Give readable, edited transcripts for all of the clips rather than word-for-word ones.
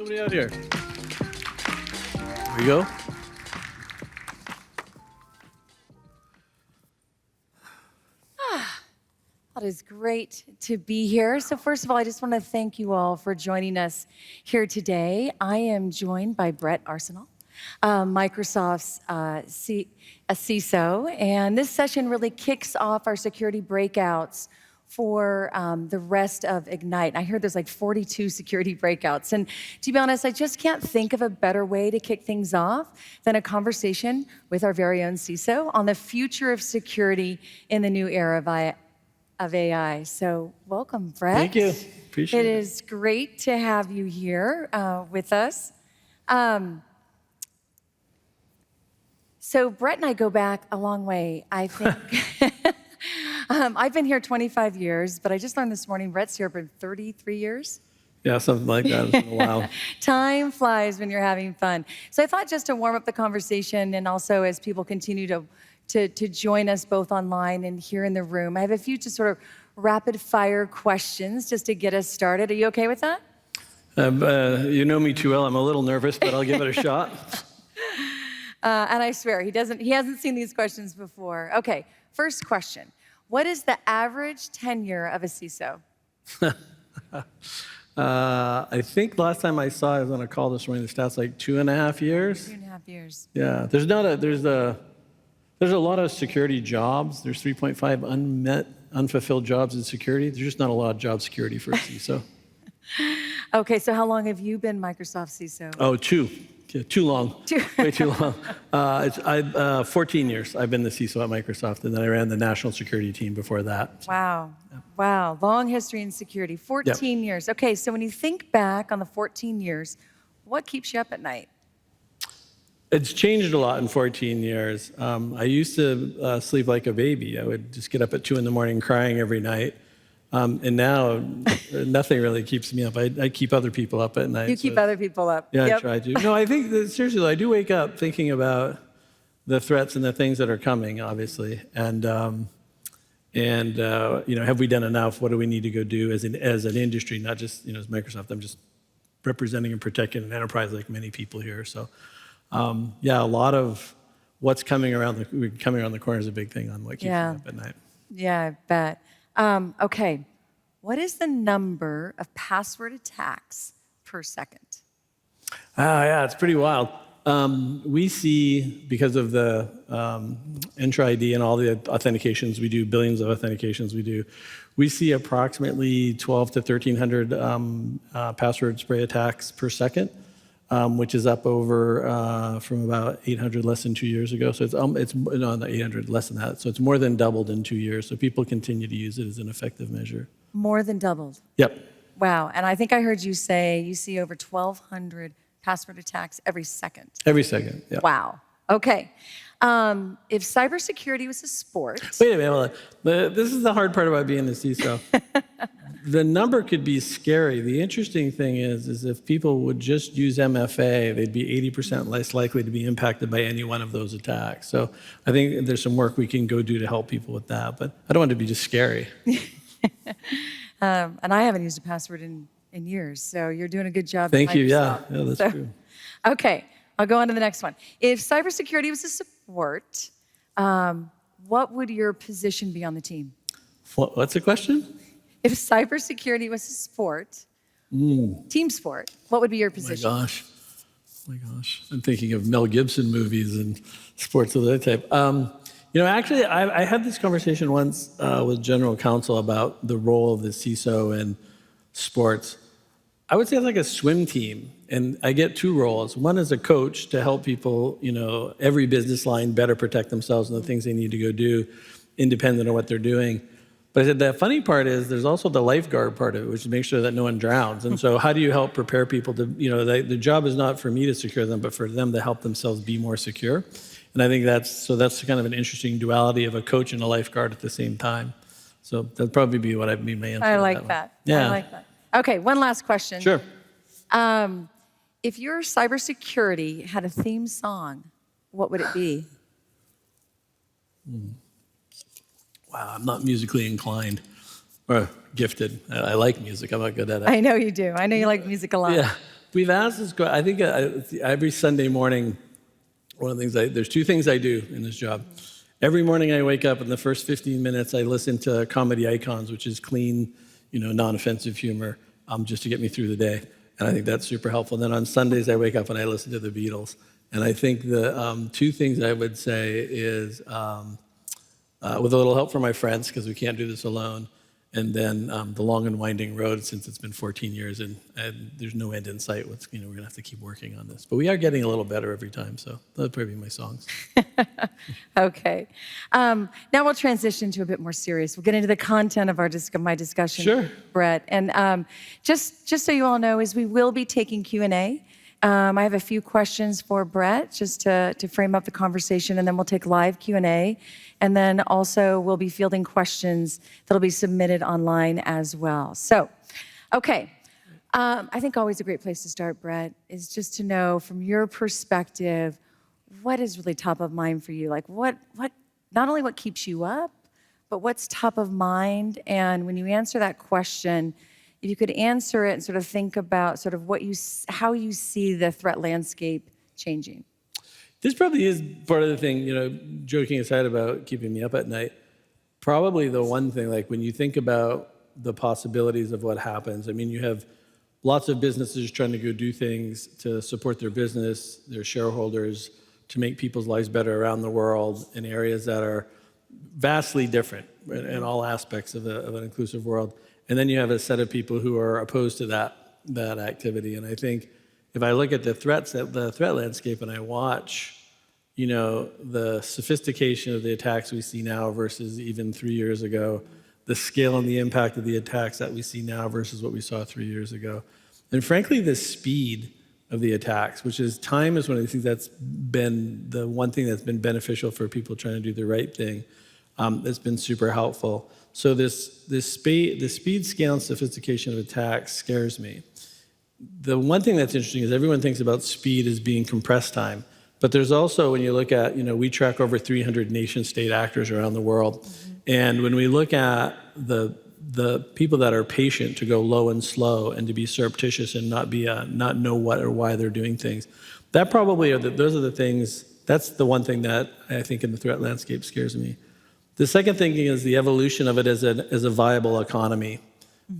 somebody out here. There we go. It is great to be here. So first of all, I just want to thank you all for joining us here today. I am joined by Brett Arsenal, Microsoft's CISO, and this session really kicks off our security breakouts for the rest of Ignite. I heard there's like 42 security breakouts. And to be honest, I just can't think of a better way to kick things off than a conversation with our very own CISO on the future of security in the new era of AI. So welcome, Brett. Thank you. Appreciate it. It is great to have you here with us. So Brett and I go back a long way, I think. I've been here 25 years, but I just learned this morning Brett's here for 33 years. Yeah, something like that. It's been a while. Time flies when you're having fun. So I thought just to warm up the conversation, and also as people continue to join us both online and here in the room, I have a few just sort of rapid fire questions just to get us started. Are you okay with that? You know me too well. I'm a little nervous, but I'll give it a shot. And I swear, he hasn't seen these questions before. Okay, first question. What is the average tenure of a CISO? I think last time I saw, I was on a call this morning, the stats like 2.5 years. 2.5 years. Yeah, there's a lot of security jobs. There's 3.5 unfulfilled jobs in security. There's just not a lot of job security for a CISO. Okay, so how long have you been Microsoft CISO? Oh, too long. Way too long. 14 years I've been the CISO at Microsoft, and then I ran the national security team before that. Wow. Yeah. Wow, long history in security, 14 years. Okay, so when you think back on the 14 years, what keeps you up at night? It's changed a lot in 14 years. I used to sleep like a baby. I would just get up at 2 a.m. crying every night. And now nothing really keeps me up. I keep other people up at night. You keep other people up. Yeah, I try to. No, I think that, seriously, I do wake up thinking about the threats and the things that are coming, obviously. And have we done enough? What do we need to go do as an industry, not just as Microsoft? I'm just representing and protecting an enterprise like many people here. So. A lot of what's coming around the corner is a big thing on what keeps me up at night. Yeah, I bet. Okay, what is the number of password attacks per second? It's pretty wild. We see, because of the Entra ID and all the authentications we do, billions of authentications we see approximately 1,200 to 1,300 password spray attacks per second. Which is up over from about 800 less than 2 years ago. So it's not 800 less than that. So it's more than doubled in 2 years. So people continue to use it as an effective measure. More than doubled. Yep. Wow. And I think I heard you say you see over 1,200 password attacks every second. Every second. Yeah. Wow. Okay. If cybersecurity was a sport. Wait a minute. This is the hard part about being a CISO. The number could be scary. The interesting thing is if people would just use MFA, they'd be 80% less likely to be impacted by any one of those attacks. So I think there's some work we can go do to help people with that. But I don't want it to be just scary. And I haven't used a password in years, so you're doing a good job. Thank you. Yeah, that's true. Okay, I'll go on to the next one. If cybersecurity was a sport, what would your position be on the team? What's the question? If cybersecurity was a sport, team sport, what would be your position? Oh my gosh. I'm thinking of Mel Gibson movies and sports of that type. Actually, I had this conversation once with general counsel about the role of the CISO in sports. I would say it's like a swim team, and I get 2 roles. One is a coach to help people, every business line better protect themselves and the things they need to go do, independent of what they're doing. But I said the funny part is there's also the lifeguard part of it, which is make sure that no one drowns. And so how do you help prepare people to, the job is not for me to secure them, but for them to help themselves be more secure. And I think that's kind of an interesting duality of a coach and a lifeguard at the same time. So that'd probably be what I'd be my answer. I like that. Yeah. I like that. Okay, one last question. Sure. If your cybersecurity had a theme song, what would it be? Wow, I'm not musically inclined or gifted. I like music. I'm not good at it. I know you do. I know you like music a lot. Yeah. We've asked this. I think every Sunday morning, one of the things there's two things I do in this job. Every morning I wake up, and the first 15 minutes I listen to Comedy Icons, which is clean, non-offensive humor, just to get me through the day. And I think that's super helpful. And then on Sundays I wake up and I listen to the Beatles. And I think the two things I would say is, with a little help from my friends, because we can't do this alone, and then the long and winding road, since it's been 14 years and there's no end in sight. We're going to have to keep working on this. But we are getting a little better every time, so that'll probably be my songs. Okay. Now we'll transition to a bit more serious. We'll get into the content of my discussion, Sure. Brett. And just so you all know, is we will be taking Q&A. I have a few questions for Brett just to frame up the conversation, and then we'll take live Q&A. And then also we'll be fielding questions that'll be submitted online as well. So, okay. I think always a great place to start, Brett, is just to know from your perspective, what is really top of mind for you? Like what not only what keeps you up, but what's top of mind? And when you answer that question, if you could answer it and sort of think about sort of how you see the threat landscape changing. This probably is part of the thing, joking aside about keeping me up at night, probably the one thing, like when you think about the possibilities of what happens, I mean, you have lots of businesses trying to go do things to support their business, their shareholders, to make people's lives better around the world in areas that are vastly different in all aspects of an inclusive world. And then you have a set of people who are opposed to that activity. And I think if I look at the threat landscape and I watch, the sophistication of the attacks we see now versus even 3 years ago, the scale and the impact of the attacks that we see now versus what we saw 3 years ago, and frankly, the speed of the attacks, which is time is one of the things that's been the one thing that's been beneficial for people trying to do the right thing. That's been super helpful. So the speed, scale, and sophistication of attacks scares me. The one thing that's interesting is everyone thinks about speed as being compressed time, but there's also, when you look at, we track over 300 nation-state actors around the world, and when we look at the people that are patient to go low and slow and to be surreptitious and not know what or why they're doing things, that probably those are the things. That's the one thing that I think in the threat landscape scares me. The second thing is the evolution of it as a viable economy,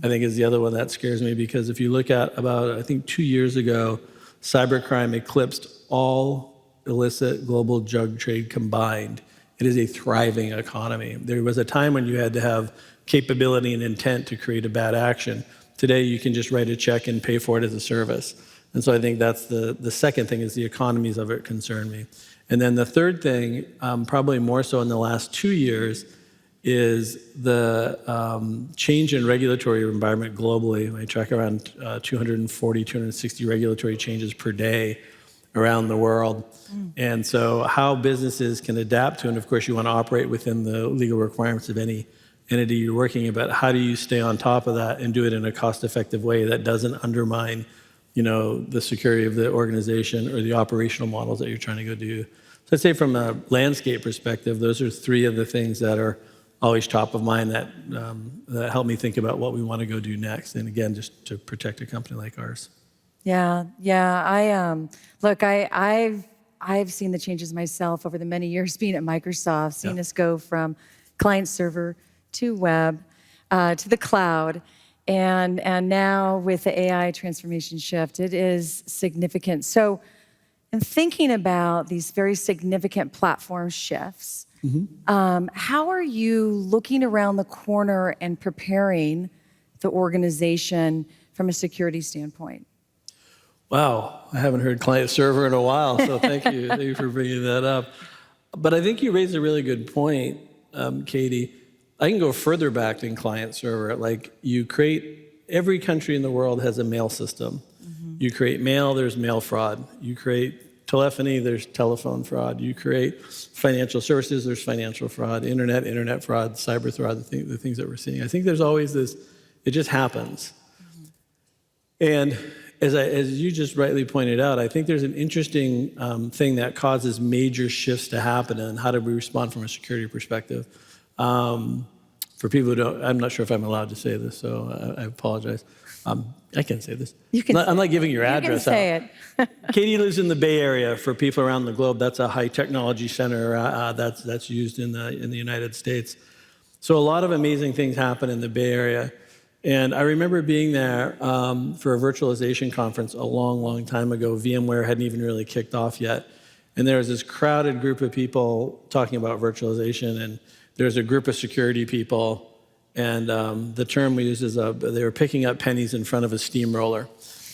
I think is the other one that scares me, because if you look at about, I think 2 years ago, cybercrime eclipsed all illicit global drug trade combined. It is a thriving economy. There was a time when you had to have capability and intent to create a bad action. Today, you can just write a check and pay for it as a service. And so I think that's the second thing, is the economies of it concern me. And then the third thing, probably more so in the last 2 years, is the change in regulatory environment globally. I track around 240, 260 regulatory changes per day around the world. And so how businesses can adapt to, and of course you want to operate within the legal requirements of any entity you're working in, but how do you stay on top of that and do it in a cost-effective way that doesn't undermine the security of the organization or the operational models that you're trying to go do. So I'd say from a landscape perspective, those are three of the things that are always top of mind that help me think about what we want to go do next. And again, just to protect a company like ours. Yeah. I've seen the changes myself over the many years being at Microsoft, seeing us go from client server to web to the cloud. And now with the AI transformation shift, it is significant. So in thinking about these very significant platform shifts, how are you looking around the corner and preparing the organization from a security standpoint? Wow, I haven't heard client server in a while, so thank you. Thank you for bringing that up. But I think you raised a really good point, Katie. I can go further back than client server. Like every country in the world has a mail system. You create mail, there's mail fraud. You create telephony, there's telephone fraud. You create financial services, there's financial fraud. Internet fraud, cyber fraud, the things that we're seeing. I think there's always this, it just happens. And as you just rightly pointed out, I think there's an interesting thing that causes major shifts to happen, and how do we respond from a security perspective. For people who don't, I'm not sure if I'm allowed to say this, so I apologize. I can say this. You can I'm not giving your address you can say out. it. Katie lives in the Bay Area. For people around the globe, that's a high technology center that's used in the United States. So a lot of amazing things happen in the Bay Area. And I remember being there for a virtualization conference a long, long time ago. VMware hadn't even really kicked off yet. And there was this crowded group of people talking about virtualization, and there was a group of security people. And the term we used is they were picking up pennies in front of a steamroller.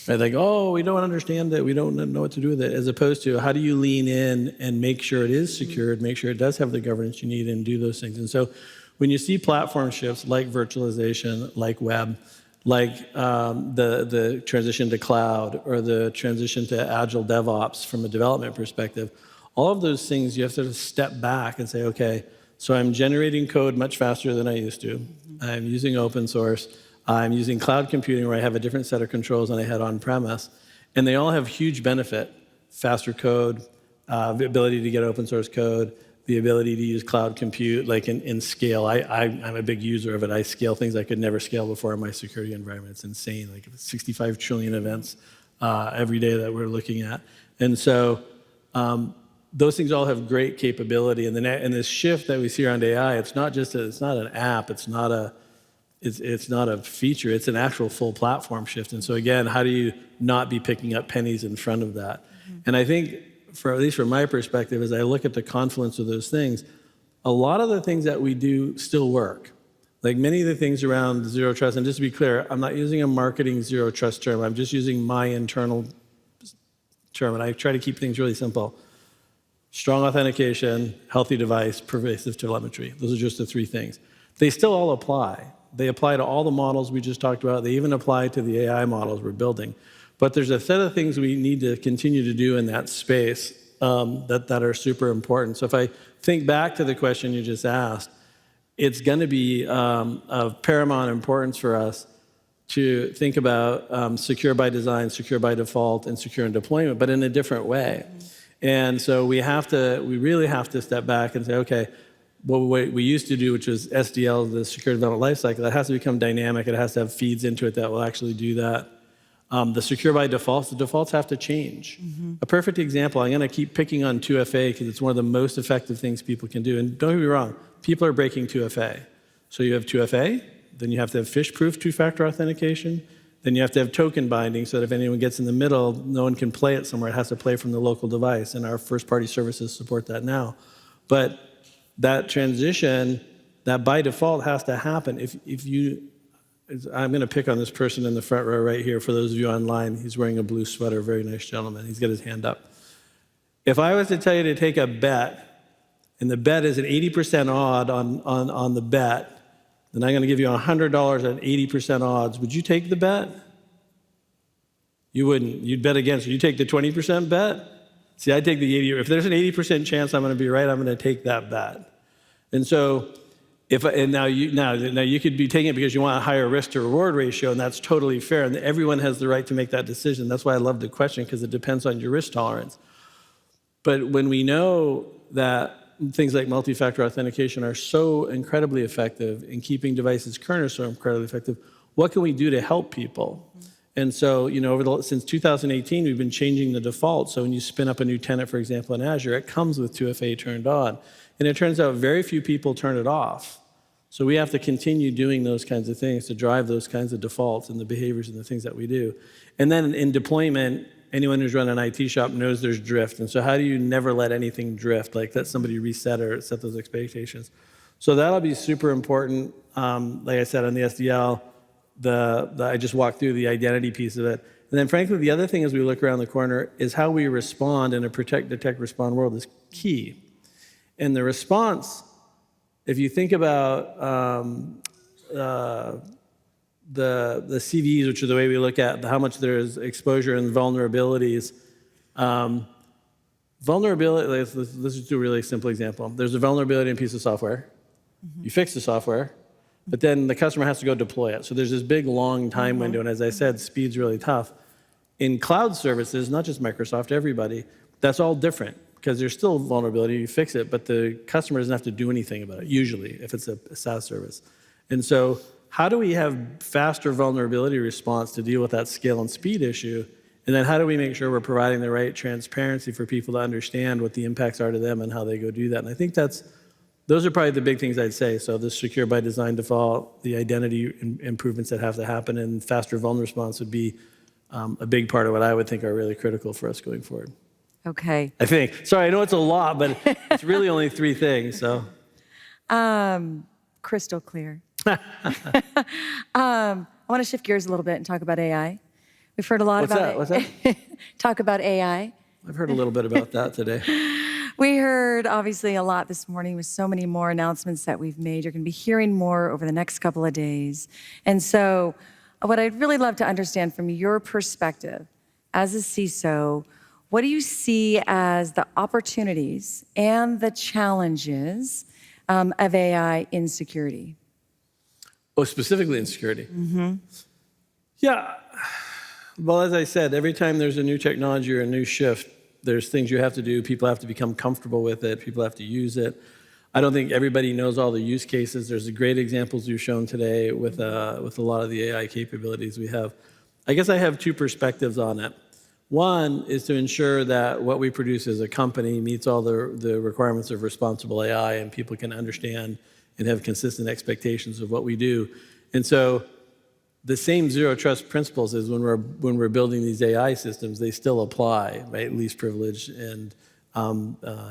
Right? Like, oh, we don't understand it. We don't know what to do with it. As opposed to, how do you lean in and make sure it is secured, make sure it does have the governance you need, and do those things. And so when you see platform shifts like virtualization, like web, like the transition to cloud, or the transition to agile DevOps from a development perspective, all of those things you have to step back and say, okay, so I'm generating code much faster than I used to. I'm using open source. I'm using cloud computing where I have a different set of controls than I had on-premise. And they all have huge benefit: faster code, the ability to get open source code, the ability to use cloud compute, like in scale. I'm a big user of it. I scale things I could never scale before in my security environment. It's insane, like 65 trillion events every day that we're looking at. And so those things all have great capability. And this shift that we see around AI, it's not an app, it's not a feature, it's an actual full platform shift. And so again, how do you not be picking up pennies in front of that? And I think, at least from my perspective, as I look at the confluence of those things, a lot of the things that we do still work. Like many of the things around zero trust, and just to be clear, I'm not using a marketing zero trust term, I'm just using my internal term, and I try to keep things really simple. Strong authentication, healthy device, pervasive telemetry. Those are just the three things. They still all apply. They apply to all the models we just talked about. They even apply to the AI models we're building. But there's a set of things we need to continue to do in that space that are super important. So if I think back to the question you just asked, it's going to be of paramount importance for us to think about secure by design, secure by default, and secure in deployment, but in a different way. And so we really have to step back and say, okay, what we used to do, which was SDL, the secure development lifecycle, that has to become dynamic. It has to have feeds into it that will actually do that. The secure by defaults, the defaults have to change. A perfect example, I'm going to keep picking on 2FA because it's one of the most effective things people can do. And don't get me wrong, people are breaking 2FA. So you have 2FA, then you have to have phish-proof two-factor authentication, then you have to have token binding so that if anyone gets in the middle, no one can play it somewhere. It has to play from the local device, and our first-party services support that now. But that transition, that by default has to happen. I'm going to pick on this person in the front row right here. For those of you online, he's wearing a blue sweater, very nice gentleman. He's got his hand up. If I was to tell you to take a bet, and the bet is an 80% odd on the bet, then I'm going to give you $100 at 80% odds. Would you take the bet? You wouldn't. You'd bet against it. You take the 20% bet? See, I take the 80. If there's an 80% chance I'm going to be right, I'm going to take that bet. And so, now you could be taking it because you want a higher risk to reward ratio, and that's totally fair. And everyone has the right to make that decision. That's why I love the question, because it depends on your risk tolerance. But when we know that things like multi-factor authentication are so incredibly effective, and keeping devices current are so incredibly effective, what can we do to help people? And so, since 2018, we've been changing the default. So when you spin up a new tenant, for example, in Azure, it comes with 2FA turned on. And it turns out very few people turn it off. So we have to continue doing those kinds of things to drive those kinds of defaults and the behaviors and the things that we do. And then in deployment, anyone who's run an IT shop knows there's drift. And so how do you never let anything drift, like let somebody reset or set those expectations? So that'll be super important. Like I said, on the SDL, I just walked through the identity piece of it. And then frankly, the other thing as we look around the corner is how we respond in a protect, detect, respond world is key. And the response, if you think about the CVEs, which are the way we look at how much there is exposure and vulnerabilities. Vulnerability, let's just do a really simple example. There's a vulnerability in a piece of software. You fix the software, but then the customer has to go deploy it. So there's this big, long time window, and as I said, speed's really tough. In cloud services, not just Microsoft, everybody, that's all different, because there's still vulnerability, you fix it, but the customer doesn't have to do anything about it, usually, if it's a SaaS service. And so how do we have faster vulnerability response to deal with that scale and speed issue? And then how do we make sure we're providing the right transparency for people to understand what the impacts are to them and how they go do that? And I think those are probably the big things I'd say. So the secure by design default, the identity improvements that have to happen, and faster vuln response would be a big part of what I would think are really critical for us going forward. Okay. I think. Sorry, I know it's a lot, but it's really only 3 things. So Crystal clear. I want to shift gears a little bit and talk about AI. We've heard a lot about it. What's that? Talk about AI. I've heard a little bit about that today. We heard obviously a lot this morning with so many more announcements that we've made. You're going to be hearing more over the next couple of days. And so what I'd really love to understand from your perspective as a CISO, what do you see as the opportunities and the challenges of AI in security? Oh, specifically in security? Mm-hmm. Yeah. Well, as I said, every time there's a new technology or a new shift, there's things you have to do. People have to become comfortable with it. People have to use it. I don't think everybody knows all the use cases. There's great examples you've shown today with a lot of the AI capabilities we have. I guess I have 2 perspectives on it. One is to ensure that what we produce as a company meets all the requirements of responsible AI and people can understand and have consistent expectations of what we do. And so the same zero trust principles as when we're building these AI systems, they still apply, right? Least privilege and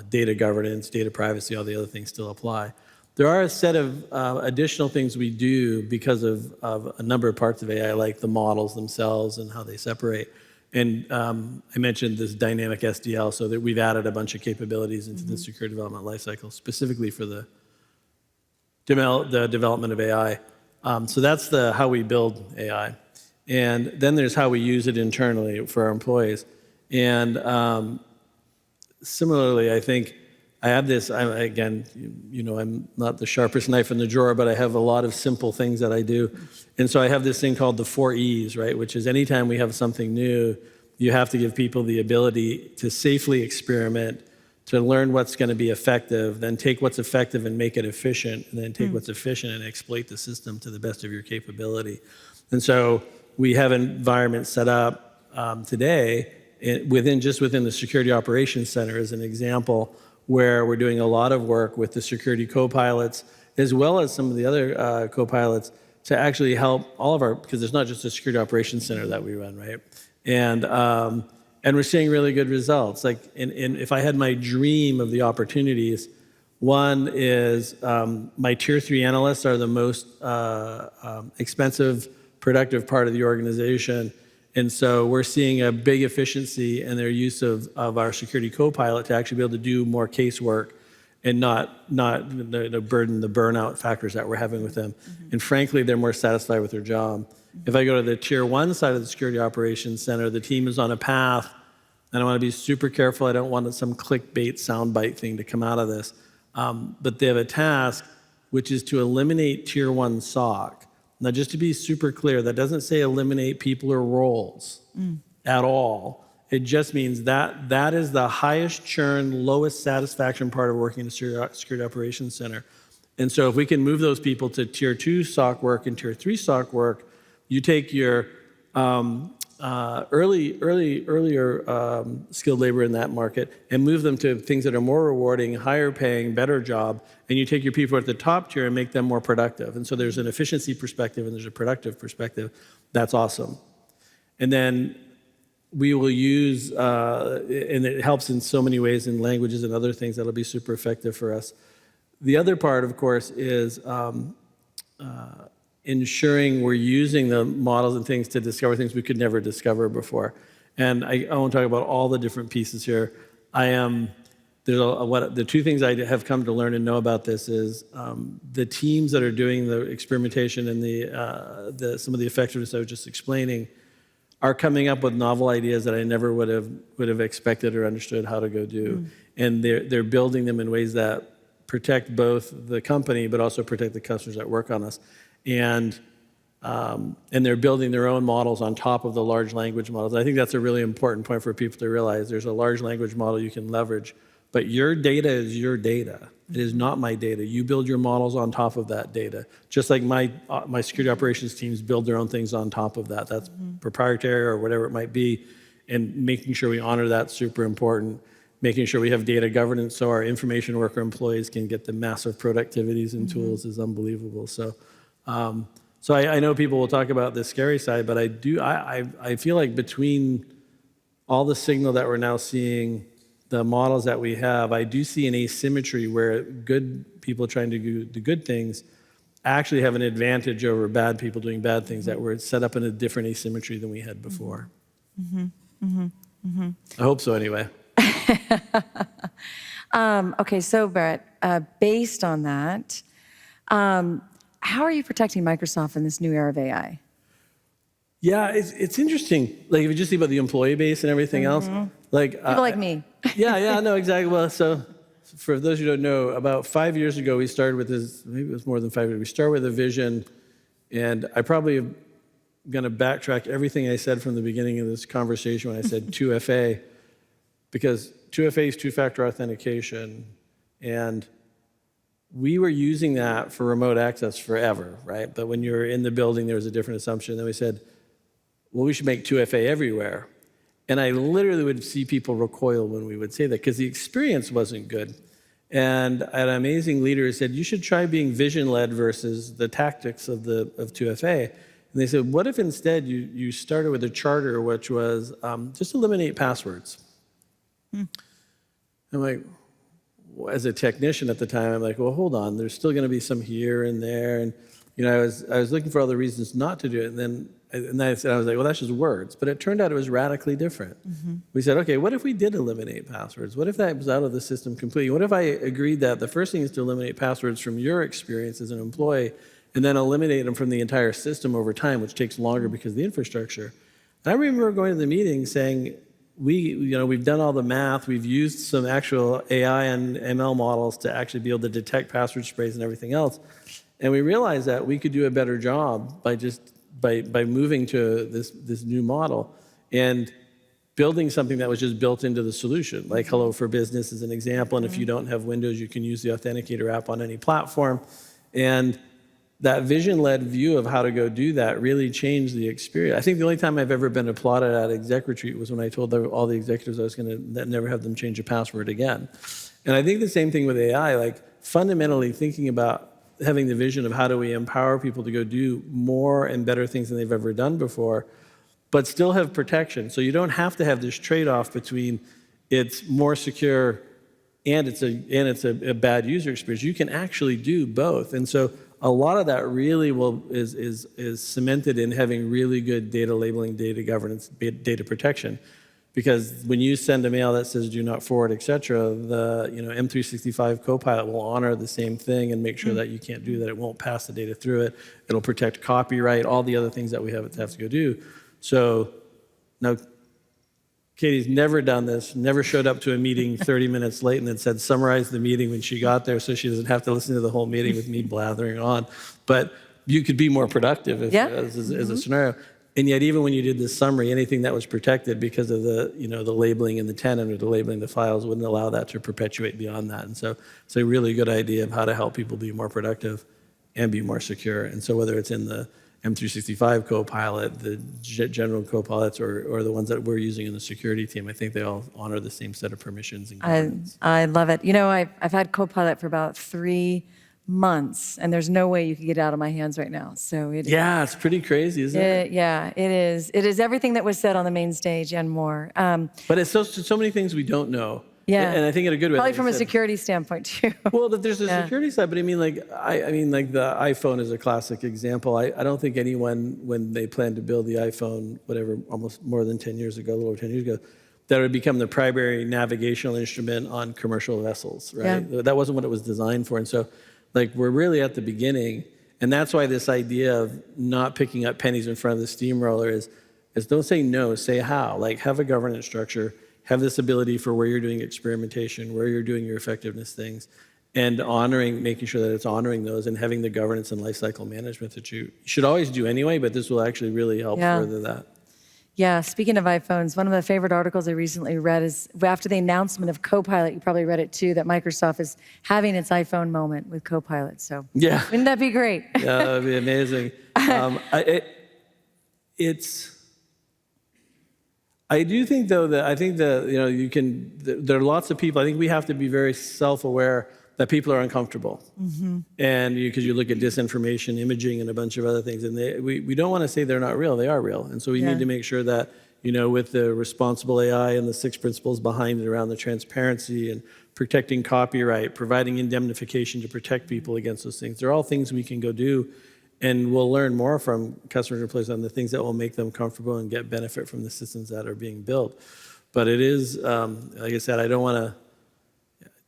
data governance, data privacy, all the other things still apply. There are a set of additional things we do because of a number of parts of AI, like the models themselves and how they separate. And I mentioned this dynamic SDL, so that we've added a bunch of capabilities into the secure development lifecycle, specifically for the development of AI. So that's how we build AI. And then there's how we use it internally for our employees. And similarly, I think I have this, again, I'm not the sharpest knife in the drawer, but I have a lot of simple things that I do. And so I have this thing called the 4 E's, right? Which is anytime we have something new, you have to give people the ability to safely experiment, to learn what's going to be effective, then take what's effective and make it efficient, and then take what's efficient and exploit the system to the best of your capability. And so we have an environment set up today within the Security Operations Center as an example, where we're doing a lot of work with the security co-pilots, as well as some of the other co-pilots, to actually help all of because there's not just a Security Operations Center that we run, right? And we're seeing really good results. Like, if I had my dream of the opportunities, one is my tier 3 analysts are the most expensive, productive part of the organization. And so we're seeing a big efficiency in their use of our security co-pilot to actually be able to do more casework and not burden the burnout factors that we're having with them. Mm-hmm. And frankly, they're more satisfied with their job. Mm-hmm. If I go to the tier 1 side of the Security Operations Center, the team is on a path, and I want to be super careful. I don't want some clickbait soundbite thing to come out of this. But they have a task, which is to eliminate tier 1 SOC. Now, just to be super clear, that doesn't say eliminate people or roles at all. It just means that is the highest churn, lowest satisfaction part of working in a Security Operations Center. And so if we can move those people to tier 2 SOC work and tier 3 SOC work, you take your earlier skilled labor in that market and move them to things that are more rewarding, higher paying, better job, and you take your people at the top tier and make them more productive. And so there's an efficiency perspective and there's a productive perspective. That's awesome. And then we will use, and it helps in so many ways in languages and other things that'll be super effective for us. The other part, of course, is ensuring we're using the models and things to discover things we could never discover before. And I won't talk about all the different pieces here. The 2 things I have come to learn and know about this is the teams that are doing the experimentation and some of the effectiveness I was just explaining are coming up with novel ideas that I never would have expected or understood how to go do. And they're building them in ways that protect both the company but also protect the customers that work on us. And they're building their own models on top of the large language models. I think that's a really important point for people to realize. There's a large language model you can leverage, but your data is your data. It is not my data. You build your models on top of that data. Just like my security operations teams build their own things on top of that. That's proprietary or whatever it might be. And making sure we honor that's super important. Making sure we have data governance so our information worker employees can get the massive productivities and tools is unbelievable. So, I know people will talk about the scary side, but I feel like between all the signal that we're now seeing, the models that we have, I do see an asymmetry where good people trying to do the good things actually have an advantage over bad people doing bad things that were set up in a different asymmetry than we had before. I hope so anyway. Okay, so Barrett, based on that, how are you protecting Microsoft in this new era of AI? Yeah, it's interesting. Like if you just think about the employee base and everything else, like People like me. yeah, no, exactly. Well, so for those who don't know, about 5 years ago, we started with this. Maybe it was more than 5 years. We started with a vision, and I probably am going to backtrack everything I said from the beginning of this conversation when I said 2FA, because 2FA is two-factor authentication, and we were using that for remote access forever, right? But when you were in the building, there was a different assumption. Then we said, well, we should make 2FA everywhere. And I literally would see people recoil when we would say that because the experience wasn't good. And an amazing leader said, you should try being vision-led versus the tactics of 2FA. And they said, what if instead you started with a charter, which was just eliminate passwords? I'm like, as a technician at the time, I'm like, well, hold on. There's still going to be some here and there. And I was looking for other reasons not to do it. And I was like, well, that's just words. But it turned out it was radically different. We said, okay, what if we did eliminate passwords? What if that was out of the system completely? What if I agreed that the first thing is to eliminate passwords from your experience as an employee and then eliminate them from the entire system over time, which takes longer because of the infrastructure? And I remember going to the meeting saying, we've done all the math. We've used some actual AI and ML models to actually be able to detect password sprays and everything else. And we realized that we could do a better job by moving to this new model and building something that was just built into the solution, like Hello for Business is an example. And if you don't have Windows, you can use the Authenticator app on any platform. And that vision-led view of how to go do that really changed the experience. I think the only time I've ever been applauded at exec retreat was when I told all the executives I was going to never have them change a password again. And I think the same thing with AI, like fundamentally thinking about having the vision of how do we empower people to go do more and better things than they've ever done before, but still have protection. So you don't have to have this trade-off between it's more secure and it's a bad user experience. You can actually do both. And so a lot of that really is cemented in having really good data labeling, data governance, data protection. Because when you send a mail that says do not forward, et cetera, the M365 Copilot will honor the same thing and make sure that you can't do that. It won't pass the data through it. It'll protect copyright, all the other things that we have to go do. So now Katie's never done this, never showed up to a meeting 30 minutes late and then said summarize the meeting when she got there so she doesn't have to listen to the whole meeting with me blathering on. But you could be more productive as a scenario. And yet, even when you did this summary, anything that was protected because of the labeling in the tenant or the labeling the files wouldn't allow that to perpetuate beyond that. And so it's a really good idea of how to help people be more productive and be more secure. And so whether it's in the M365 Copilot, the general Copilots, or the ones that we're using in the security team, I think they all honor the same set of permissions and governance. I love it. I've had Copilot for about 3 months, and there's no way you could get it out of my hands right now. So it's pretty crazy, isn't it? Yeah, it is. It is everything that was said on the main stage and more. But it's so many things we don't know. Yeah, and I think in a good way. Probably from a security standpoint too. Well, there's a security side, but I mean, like the iPhone is a classic example. I don't think anyone, when they planned to build the iPhone, whatever, almost more than 10 years ago, a little over 10 years ago, that it would become the primary navigational instrument on commercial vessels, right? Yeah. That wasn't what it was designed for, and so. Like, we're really at the beginning, and that's why this idea of not picking up pennies in front of the steamroller is don't say no, say how. Like, have a governance structure, have this ability for where you're doing experimentation, where you're doing your effectiveness things, and making sure that it's honoring those and having the governance and lifecycle management that you should always do anyway, but this will actually really help further that. Yeah, speaking of iPhones, one of my favorite articles I recently read is after the announcement of Copilot, you probably read it too, that Microsoft is having its iPhone moment with Copilot. So Yeah. wouldn't that be great? Yeah, that'd be amazing. I do think, though, that I think that, there are lots of people, I think we have to be very self-aware that people are uncomfortable. And because you look at disinformation, imaging, and a bunch of other things, and we don't want to say they're not real, they are real. And so we Yeah. need to make sure that, with the responsible AI and the 6 principles behind it around the transparency and protecting copyright, providing indemnification to protect people against those things, they're all things we can go do. And we'll learn more from customers and employees on the things that will make them comfortable and get benefit from the systems that are being built. But it is, like I said, I want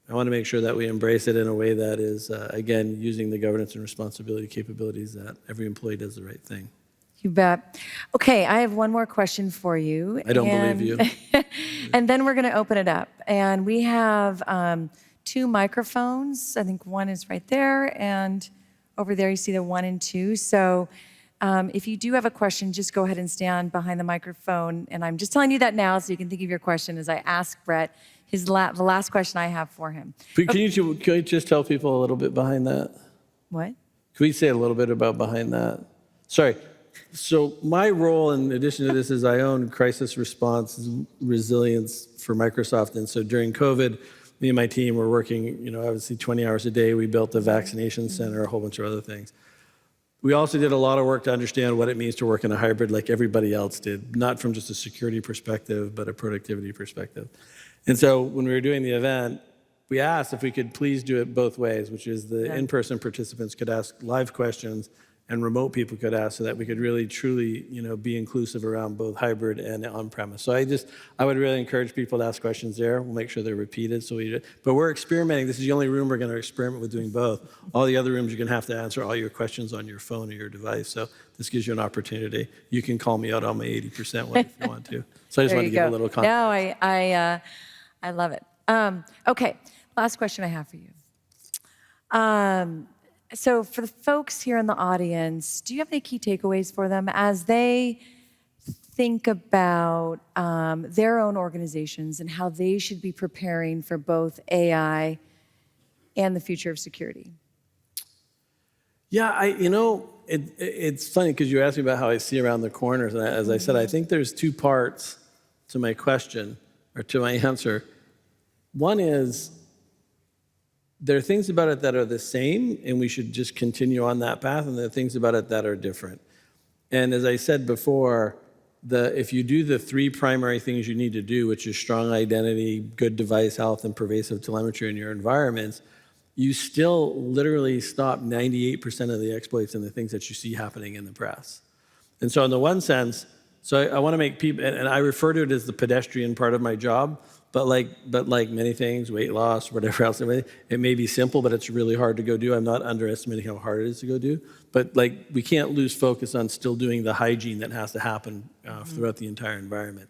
to make sure that we embrace it in a way that is, again, using the governance and responsibility capabilities that every employee does the right thing. You bet. Okay, I have one more question for you. I don't believe you. And then we're going to open it up. And we have 2 microphones. I think one is right there, and over there you see the 1 and 2. So if you do have a question, just go ahead and stand behind the microphone. And I'm just telling you that now so you can think of your question as I ask Brett the last question I have for him. Can you just tell people a little bit behind that? What? Can we say a little bit about behind that? Sorry. So my role, in addition to this, is I own crisis response resilience for Microsoft. And so during COVID, me and my team were working, obviously 20 hours a day. We built a vaccination center, a whole bunch of other things. We also did a lot of work to understand what it means to work in a hybrid like everybody else did, not from just a security perspective, but a productivity perspective. And so when we were doing the event, we asked if we could please do it both ways, which is the in-person participants could ask live questions and remote people could ask, so that we could really, truly, be inclusive around both hybrid and on-premise. So I would really encourage people to ask questions there. We'll make sure they're repeated. But we're experimenting. This is the only room we're going to experiment with doing both. All the other rooms, you're going to have to answer all your questions on your phone or your device. So this gives you an opportunity. You can call me out on my 80% one if you want to. So I just wanted to give a little context. No, I love it. Okay, last question I have for you. So for the folks here in the audience, do you have any key takeaways for them as they think about their own organizations and how they should be preparing for both AI and the future of security? Yeah, it's funny because you asked me about how I see around the corners. And as I said, I think there's 2 parts to my question or to my answer. One is, there are things about it that are the same, and we should just continue on that path, and there are things about it that are different. And as I said before, if you do the 3 primary things you need to do, which is strong identity, good device health, and pervasive telemetry in your environments, you still literally stop 98% of the exploits and the things that you see happening in the press. And so in the one sense, I want to make people, and I refer to it as the pedestrian part of my job, but like many things, weight loss, whatever else, it may be simple, but it's really hard to go do. I'm not underestimating how hard it is to go do. But we can't lose focus on still doing the hygiene that has to happen throughout the entire environment.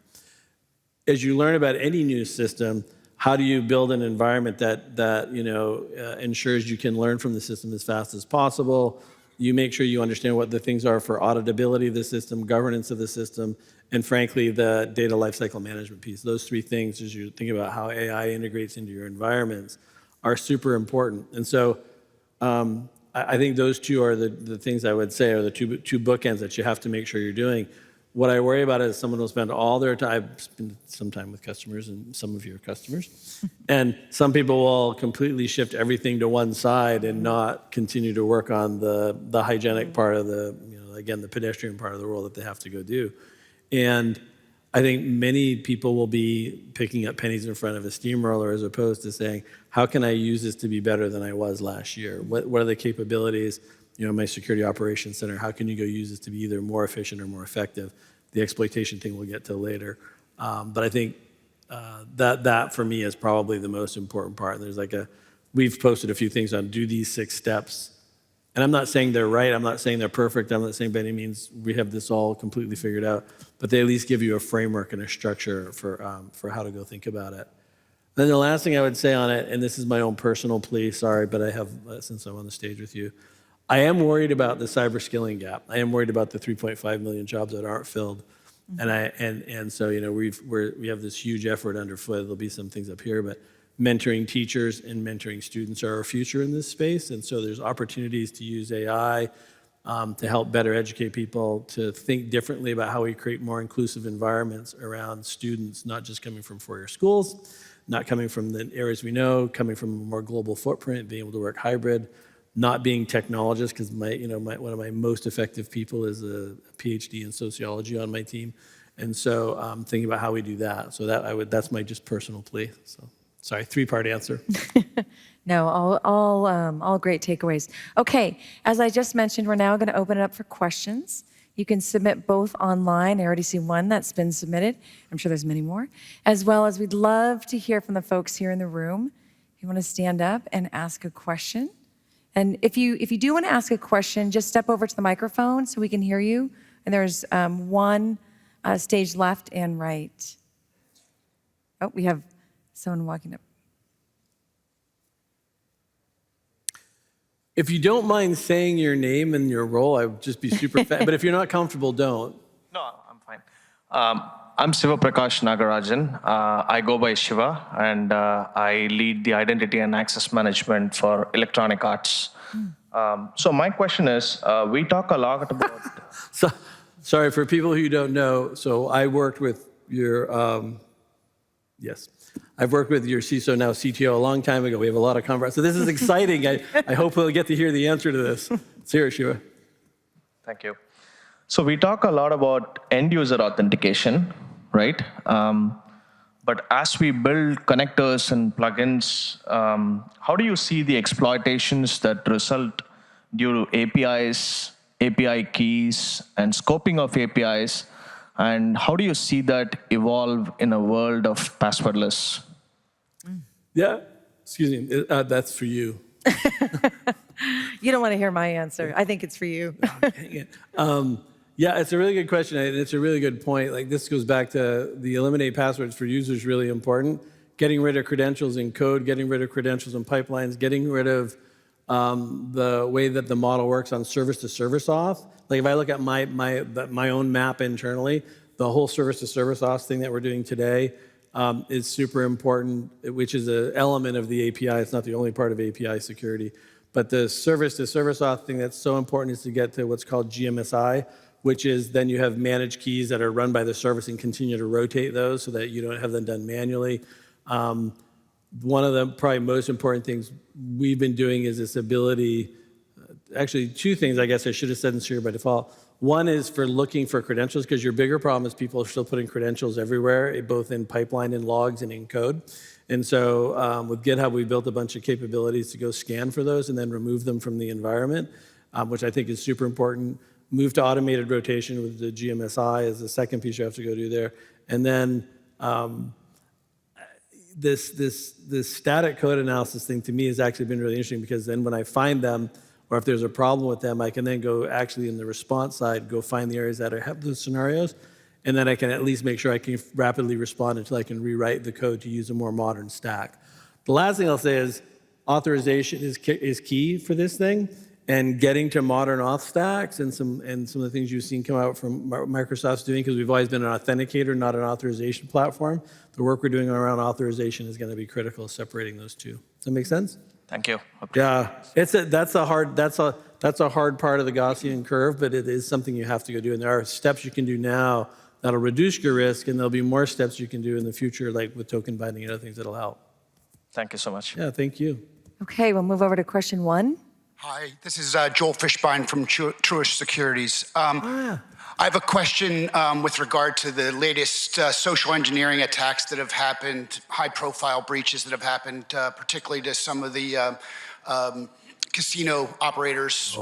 As you learn about any new system, how do you build an environment that ensures you can learn from the system as fast as possible? You make sure you understand what the things are for auditability of the system, governance of the system, and frankly, the data lifecycle management piece. Those 3 things, as you think about how AI integrates into your environments, are super important. And so I think those 2 are the things I would say are the two bookends that you have to make sure you're doing. What I worry about is someone will spend all their time, I've spent some time with customers, and some of you are customers, and some people will completely shift everything to one side and not continue to work on the hygienic part of again, the pedestrian part of the role that they have to go do. And I think many people will be picking up pennies in front of a steamroller as opposed to saying, how can I use this to be better than I was last year? What are the capabilities? My security operations center, how can you go use this to be either more efficient or more effective? The exploitation thing we'll get to later. But I think that for me is probably the most important part. There's we've posted a few things on do these 6 steps. And I'm not saying they're right. I'm not saying they're perfect. I'm not saying by any means we have this all completely figured out. But they at least give you a framework and a structure for how to go think about it. Then the last thing I would say on it, and this is my own personal plea, sorry, but I have, since I'm on the stage with you, I am worried about the cyber skilling gap. I am worried about the 3.5 million jobs that aren't filled. And so, we have this huge effort underfoot. There'll be some things up here, but mentoring teachers and mentoring students are our future in this space. And so there's opportunities to use AI to help better educate people, to think differently about how we create more inclusive environments around students, not just coming from four-year schools, not coming from the areas we know, coming from a more global footprint, being able to work hybrid, not being technologists, because one of my most effective people is a PhD in sociology on my team. And so thinking about how we do that. So that's my just personal plea. So sorry, three-part answer. No, all great takeaways. Okay, as I just mentioned, we're now going to open it up for questions. You can submit both online. I already see one that's been submitted. I'm sure there's many more. As well as we'd love to hear from the folks here in the room. If you want to stand up and ask a question. And if you do want to ask a question, just step over to the microphone so we can hear you. And there's one stage left and right. Oh, we have someone walking up. If you don't mind saying your name and your role, I would just be super fast. But if you're not comfortable, don't. No, I'm fine. I'm Siva Prakash Nagarajan. I go by Shiva, and I lead the identity and access management for Electronic Arts. So my question is, we talk a lot about... So, sorry, for people who don't know, so I worked with your... yes. I've worked with your CISO, now CTO, a long time ago. We have a lot of conversations. So this is exciting. I hope we'll get to hear the answer to this. Let's hear it, Shiva. Thank you. So we talk a lot about end-user authentication, right? But as we build connectors and plugins, how do you see the exploitations that result due to APIs, API keys, and scoping of APIs? And how do you see that evolve in a world of passwordless? Yeah, excuse me, that's for you. You don't want to hear my answer. I think it's for you. Yeah, it's a really good question, and it's a really good point. Like, this goes back to the eliminate passwords for users really important. Getting rid of credentials in code, getting rid of credentials in pipelines, getting rid of the way that the model works on service-to-service auth. Like, if I look at my own map internally, the whole service-to-service auth thing that we're doing today is super important, which is an element of the API. It's not the only part of API security. But the service-to-service auth thing that's so important is to get to what's called GMSI, which is then you have managed keys that are run by the service and continue to rotate those so that you don't have them done manually. One of the probably most important things we've been doing is this ability, actually two things I guess I should have said in Secure by Default. One is for looking for credentials, because your bigger problem is people are still putting credentials everywhere, both in pipeline and logs and in code. And so with GitHub, we built a bunch of capabilities to go scan for those and then remove them from the environment, which I think is super important. Move to automated rotation with the GMSI is the second piece you have to go do there. And then this static code analysis thing to me has actually been really interesting, because then when I find them, or if there's a problem with them, I can then go actually in the response side, go find the areas that have those scenarios, and then I can at least make sure I can rapidly respond until I can rewrite the code to use a more modern stack. The last thing I'll say is authorization is key for this thing, and getting to modern auth stacks and some of the things you've seen come out from Microsoft's doing, because we've always been an authenticator, not an authorization platform. The work we're doing around authorization is going to be critical, separating those two. Does that make sense? Thank you. Yeah, that's a hard part of the Gaussian curve, but it is something you have to go do. And there are steps you can do now that'll reduce your risk, and there'll be more steps you can do in the future, like with token binding and other things that'll help. Thank you so much. Yeah, thank you. Okay, we'll move over to question one. Hi, this is Joel Fishbein from Truist Securities. I have a question with regard to the latest social engineering attacks that have happened, high-profile breaches that have happened, particularly to some of the casino operators.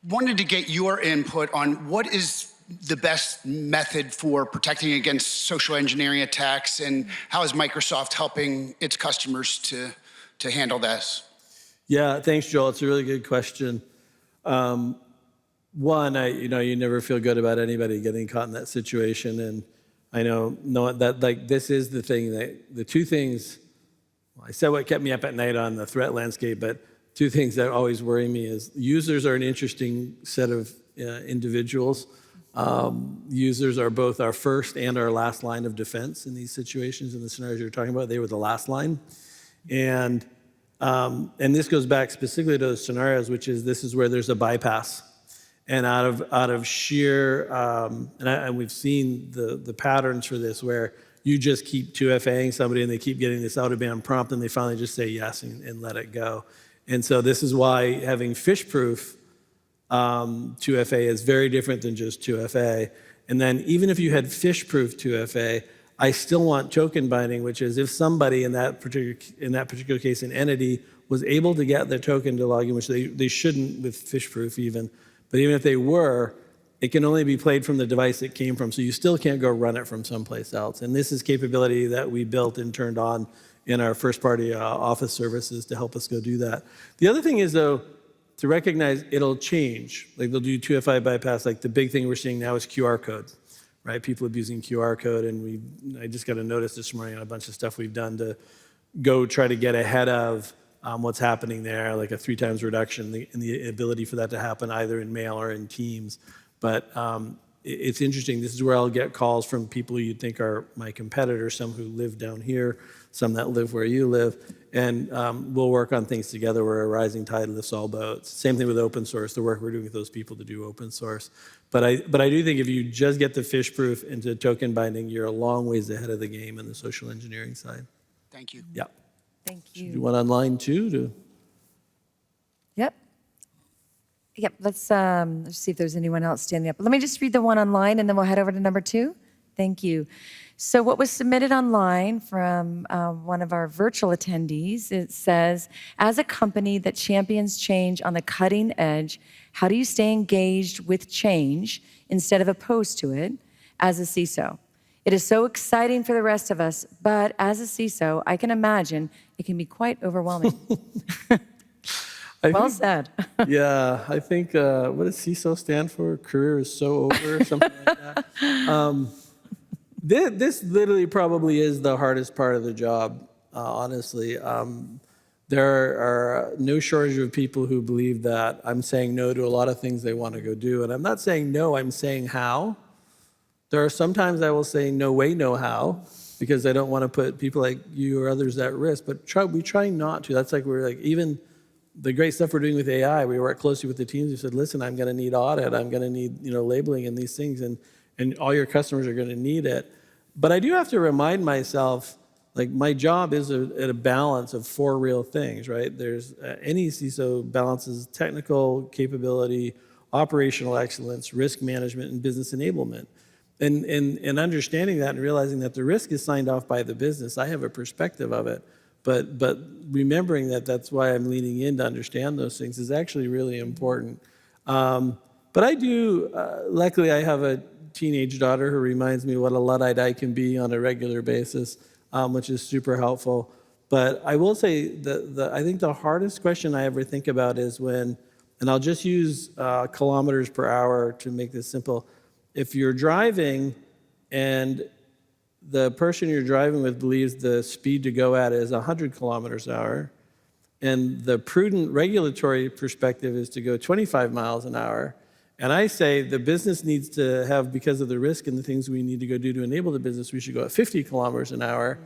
Wanted to get your input on what is the best method for protecting against social engineering attacks, and how is Microsoft helping its customers to handle this? Yeah, thanks, Joel. It's a really good question. One, you never feel good about anybody getting caught in that situation, and I know that like this is the thing that the two things. Well, I said what kept me up at night on the threat landscape, but two things that always worry me is users are an interesting set of individuals. Users are both our first and our last line of defense in these situations. In the scenarios you're talking about, they were the last line. And this goes back specifically to those scenarios, which is this is where there's a bypass. And out of sheer, and we've seen the patterns for this where you just keep 2FAing somebody and they keep getting this out-of-band prompt and they finally just say yes and let it go. And so this is why having fish-proof 2FA is very different than just 2FA. And then even if you had fish-proof 2FA, I still want token binding, which is if somebody in that particular case, an entity, was able to get their token to log in, which they shouldn't with fish-proof even, but even if they were, it can only be played from the device it came from, so you still can't go run it from someplace else. And this is capability that we built and turned on in our first-party Office services to help us go do that. The other thing is, though, to recognize it'll change. Like they'll do 2FA bypass. Like the big thing we're seeing now is QR code, right? People abusing QR code, and I just got a notice this morning on a bunch of stuff we've done to go try to get ahead of what's happening there, like a 3 times reduction in the ability for that to happen either in mail or in Teams. But it's interesting. This is where I'll get calls from people who you'd think are my competitors, some who live down here, some that live where you live, and we'll work on things together where a rising tide lifts all boats. Same thing with open source, the work we're doing with those people to do open source. But I do think if you just get the fish-proof into token binding, you're a long ways ahead of the game in the social engineering side. Thank you. Yeah. Thank Do you you. want online too? Yep, let's see if there's anyone else standing up. Let me just read the one online, and then we'll head over to number 2. Thank you. So what was submitted online from one of our virtual attendees, it says, as a company that champions change on the cutting edge, how do you stay engaged with change instead of opposed to it as a CISO? It is so exciting for the rest of us, but as a CISO, I can imagine it can be quite overwhelming. Well said. Yeah, I think, what does CISO stand for? Career is so over, something like that. This literally probably is the hardest part of the job, honestly. There are no shortage of people who believe that I'm saying no to a lot of things they want to go do. And I'm not saying no, I'm saying how. There are sometimes I will say no way, no how, because I don't want to put people like you or others at risk. But we try not to. That's like we're like, even the great stuff we're doing with AI, we work closely with the teams who said, listen, I'm going to need audit, I'm going to need labeling and these things, and all your customers are going to need it. But I do have to remind myself, like my job is at a balance of 4 real things, right? There's any CISO balances technical capability, operational excellence, risk management, and business enablement. And understanding that and realizing that the risk is signed off by the business, I have a perspective of it. But remembering that that's why I'm leaning in to understand those things is actually really important. But I do, luckily I have a teenage daughter who reminds me what a Luddite I can be on a regular basis, which is super helpful. But I will say that I think the hardest question I ever think about is when, and I'll just use kilometers per hour to make this simple. If you're driving and the person you're driving with believes the speed to go at is 100 kilometers an hour, and the prudent regulatory perspective is to go 25 miles an hour, and I say the business needs to have, because of the risk and the things we need to go do to enable the business, we should go at 50 kilometers an hour.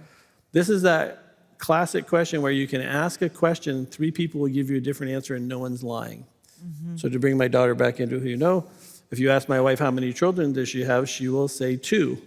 This is that classic question where you can ask a question, 3 people will give you a different answer, and no one's lying. So to bring my daughter back into who if you ask my wife how many children does she have, she will say 2.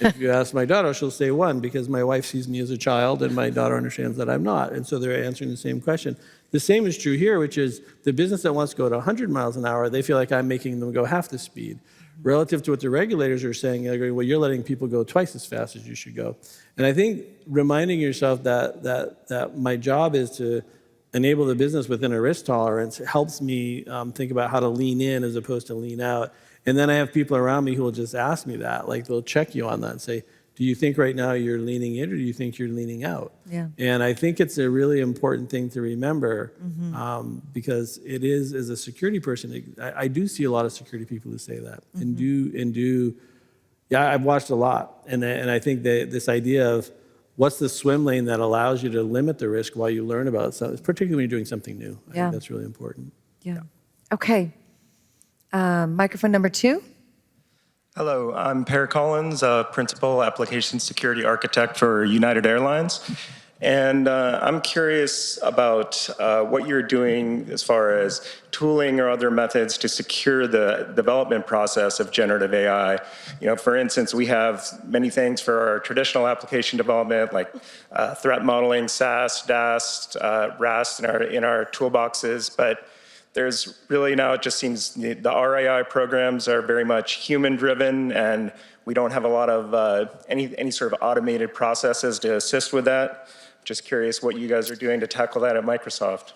If you ask my daughter, she'll say 1, because my wife sees me as a child and my daughter understands that I'm not. And so they're answering the same question. The same is true here, which is the business that wants to go to 100 miles an hour, they feel like I'm making them go half the speed. Relative to what the regulators are saying, they're going, well, you're letting people go twice as fast as you should go. And I think reminding yourself that my job is to enable the business within a risk tolerance helps me think about how to lean in as opposed to lean out. And then I have people around me who will just ask me that, like they'll check you on that and say, do you think right now you're leaning in or do you think you're leaning out? Yeah. And I think it's a really important thing to remember because it is, as a security person, I do see a lot of security people who say that and do, yeah, I've watched a lot. And I think that this idea of what's the swim lane that allows you to limit the risk while you learn about it, particularly when you're doing something new. I think that's really important. Yeah. Okay. Microphone number 2. Hello, I'm Per Collins, Principal Application Security Architect for United Airlines. And I'm curious about what you're doing as far as tooling or other methods to secure the development process of generative AI. For instance, we have many things for our traditional application development, like threat modeling, SAS, DAST, RAST in our toolboxes, but there's really now, it just seems the RAI programs are very much human-driven, and we don't have a lot of any sort of automated processes to assist with that. Just curious what you guys are doing to tackle that at Microsoft.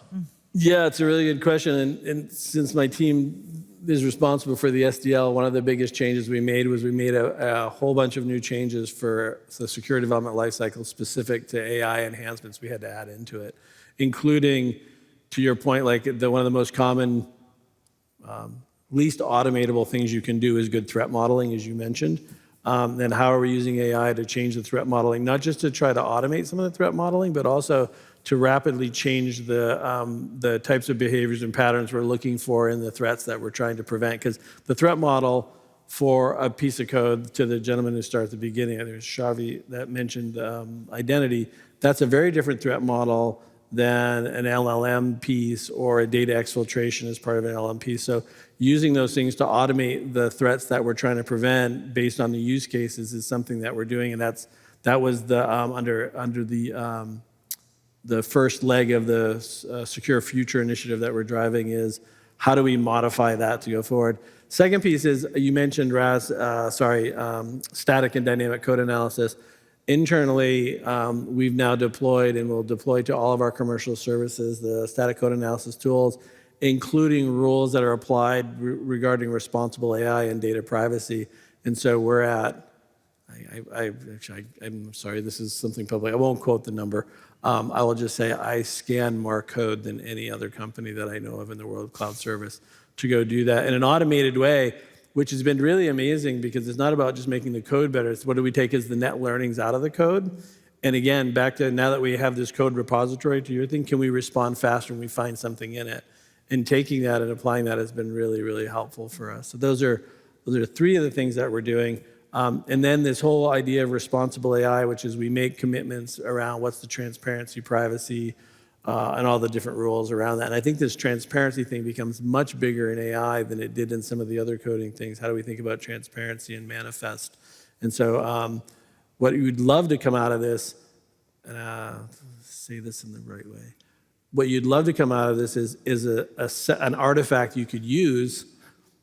Yeah, it's a really good question. And since my team is responsible for the SDL, one of the biggest changes we made was we made a whole bunch of new changes for the secure development lifecycle specific to AI enhancements we had to add into it, including, to your point, like one of the most common, least automatable things you can do is good threat modeling, as you mentioned. And how are we using AI to change the threat modeling, not just to try to automate some of the threat modeling, but also to rapidly change the types of behaviors and patterns we're looking for in the threats that we're trying to prevent. Because the threat model for a piece of code, to the gentleman who started at the beginning, there's Shavi that mentioned identity, that's a very different threat model than an LLM piece or a data exfiltration as part of an LLM piece. So using those things to automate the threats that we're trying to prevent based on the use cases is something that we're doing, and that was the under the first leg of the Secure Future initiative that we're driving is how do we modify that to go forward. Second piece is you mentioned static and dynamic code analysis. Internally, we've now deployed and will deploy to all of our commercial services the static code analysis tools, including rules that are applied regarding responsible AI and data privacy. And so we're at, I'm sorry, this is something public. I won't quote the number. I will just say I scan more code than any other company that I know of in the world of cloud service to go do that in an automated way, which has been really amazing because it's not about just making the code better. It's what do we take as the net learnings out of the code? And again, back to now that we have this code repository, to your thing, can we respond faster when we find something in it? And taking that and applying that has been really, really helpful for us. So those are three of the things that we're doing. And then this whole idea of responsible AI, which is we make commitments around what's the transparency, privacy, and all the different rules around that. And I think this transparency thing becomes much bigger in AI than it did in some of the other coding things. How do we think about transparency and manifest? And so what you would love to come out of this, and say this in the right way, what you'd love to come out of this is an artifact you could use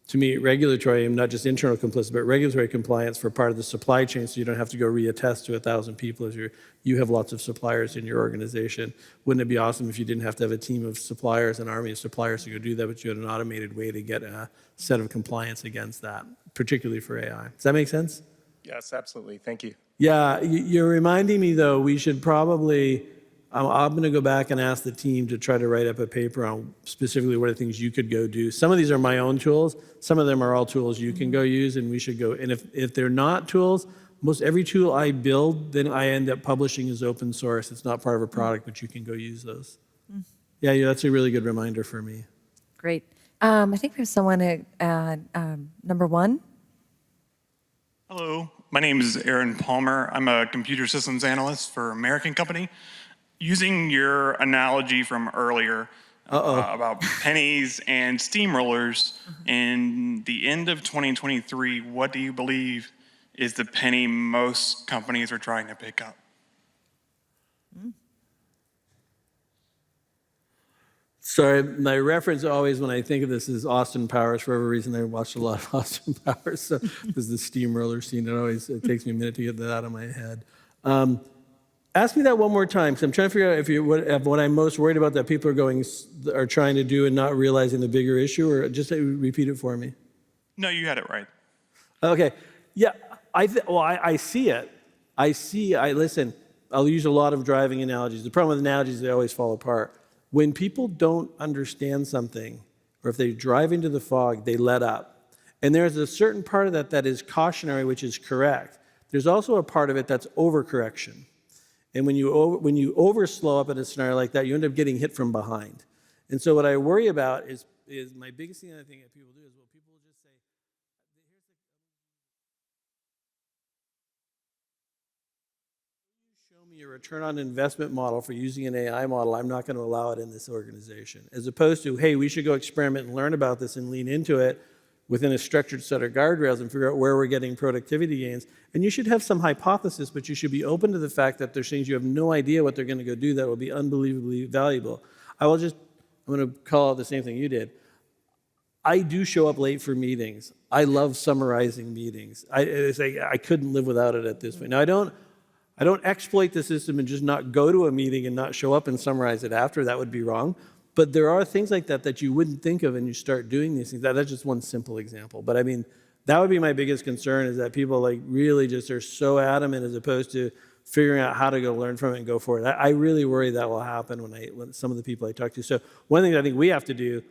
to meet regulatory, and not just internal compliance, but regulatory compliance for part of the supply chain, so you don't have to go reattest to 1,000 people as you have lots of suppliers in your organization. Wouldn't it be awesome if you didn't have to have a team of suppliers, an army of suppliers to go do that, but you had an automated way to get a set of compliance against that, particularly for AI. Does that make sense? Yes, absolutely. Thank you. Yeah, you're reminding me though, we should probably, I'm going to go back and ask the team to try to write up a paper on specifically what are the things you could go do. Some of these are my own tools. Some of them are all tools you can go use, and we should go. And if they're not tools, most every tool I build, then I end up publishing as open source. It's not part of a product, but you can go use those. Yeah, that's a really good reminder for me. Great. I think we have someone at number one. Hello, my name is Aaron Palmer. I'm a computer systems analyst for American Company. Using your analogy from earlier about pennies and steamrollers, in the end of 2023, what do you believe is the penny most companies are trying to pick up? Sorry, my reference always when I think of this is Austin Powers. For whatever reason, I watched a lot of Austin Powers. So this is the steamroller scene. It takes me a minute to get that out of my head. Ask me that one more time, because I'm trying to figure out what I'm most worried about that people are trying to do and not realizing the bigger issue, or just repeat it for me. No, you had it right. Okay, yeah, I see it. Listen, I'll use a lot of driving analogies. The problem with analogies is they always fall apart. When people don't understand something, or if they drive into the fog, they let up. And there's a certain part of that is cautionary, which is correct. There's also a part of it that's overcorrection. And when you over slow up in a scenario like that, you end up getting hit from behind. And so what I worry about is my biggest thing I think that people do is, well, people will just say, your return on investment model for using an AI model, I'm not going to allow it in this organization. As opposed to, hey, we should go experiment and learn about this and lean into it within a structured set of guardrails and figure out where we're getting productivity gains. And you should have some hypothesis, but you should be open to the fact that there's things you have no idea what they're going to go do that will be unbelievably valuable. I'm going to call out the same thing you did. I do show up late for meetings. I love summarizing meetings. I couldn't live without it at this point. Now, I don't exploit the system and just not go to a meeting and not show up and summarize it after. That would be wrong. But there are things like that you wouldn't think of, and you start doing these things. That's just one simple example. But I mean, that would be my biggest concern, is that people like really just are so adamant as opposed to figuring out how to go learn from it and go for it. I really worry that will happen when some of the people I talk to. So one thing I think we have to do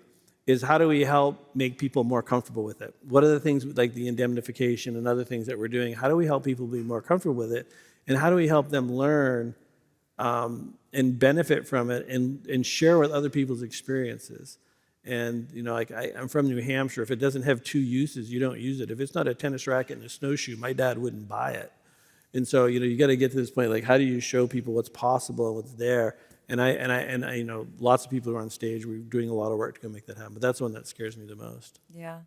is, how do we help make people more comfortable with it? What are the things like the indemnification and other things that we're doing? How do we help people be more comfortable with it? And how do we help them learn and benefit from it and share with other people's experiences? And, you know, like I'm from New Hampshire. If it doesn't have two uses, you don't use it. If it's not a tennis racket and a snowshoe, my dad wouldn't buy it. And so, you know, you got to get to this point, like, how do you show people what's possible and what's there? And I, you know, lots of people are on stage. We're doing a lot of work to go make that happen. But that's the one that scares me the most. Yeah.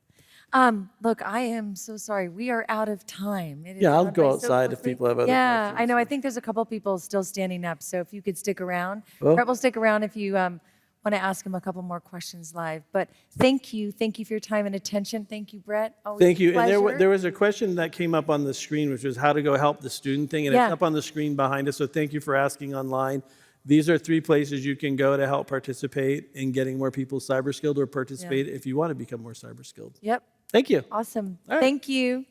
Look, I am so sorry. We are out of time. It is Yeah, I'll gone go by so outside if quickly. people have other Yeah, questions. I know. I think there's a couple people still standing up. So if you could stick around. Well- Brett will stick around if you want to ask him a couple more questions live. But thank you. Thank you for your time and attention. Thank you, Brett. Always Thank a you. And pleasure. there was a question that came up on the screen, which was how to go help the student thing. And Yeah. it's up on the screen behind us. So thank you for asking online. These are 3 places you can go to help participate in getting more people cyber skilled, or participate if you want to become more cyber skilled. Yep. Thank you. Awesome. All right. Thank you.